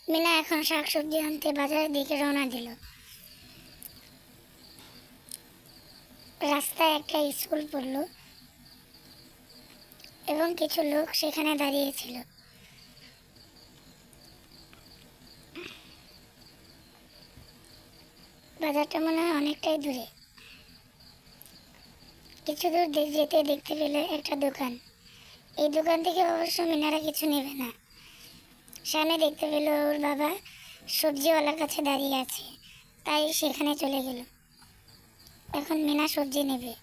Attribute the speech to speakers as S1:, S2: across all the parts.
S1: মিনা এখন শাকসবজি আনতে বাজারের দিকে রওনা দিল। রাস্তায় একটা স্কুল পড়ল এবং কিছু লোক সেখানে দাঁড়িয়েছিল। বাজারটা মনে হয় অনেকটাই দূরে। কিছু দূর যেতে দেখতে পেল একটা দোকান। এই দোকান থেকে অবশ্য মিনারা কিছু নেবে না। সামনে দেখতে পেল ওর বাবা সবজিওয়ালার কাছে দাঁড়িয়ে আছে, তাই সেখানে চলে গেল। এখন মিনা সবজি নেবে।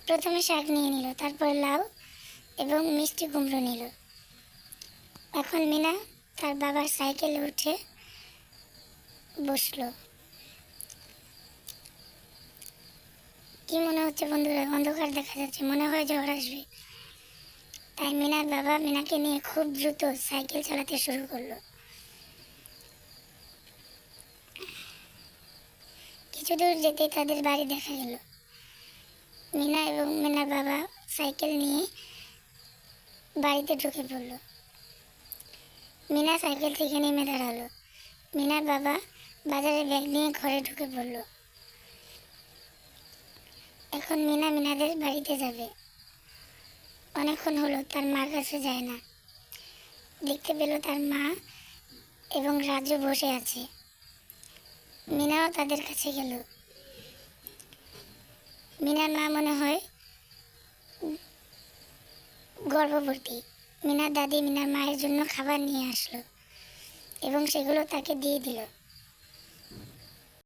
S1: প্রথমে শাক নিয়ে নিল, তারপর লাউ এবং মিষ্টি কুমড়ো নিল। এখন মিনা তার বাবার সাইকেলে উঠে বসলো। কি মনে হচ্ছে বন্ধুরা? অন্ধকার দেখা যাচ্ছে, মনে হয় ঝড় আসবে। তাই মিনার বাবা মিনাকে নিয়ে খুব দ্রুত সাইকেল চালাতে শুরু করলো। কিছু দূর যেতেই তাদের বাড়ি দেখা গেল। মিনা এবং মিনার বাবা সাইকেল নিয়ে বাড়িতে ঢুকে পড়ল। মিনা সাইকেল থেকে নেমে দাঁড়ালো। মিনার বাবা বাজারে ব্যাগ নিয়ে ঘরে ঢুকে পড়ল। এখন মিনা মিনাদের বাড়িতে যাবে। অনেকক্ষণ হলো তার মার কাছে যায় না। দেখতে পেল তার মা এবং রাজু বসে আছে। মিনাও তাদের কাছে গেল। মিনার মা মনে হয় গর্ভবতী। মিনার দাদি মিনার মায়ের জন্য খাবার নিয়ে আসলো এবং সেগুলো তাকে দিয়ে দিল।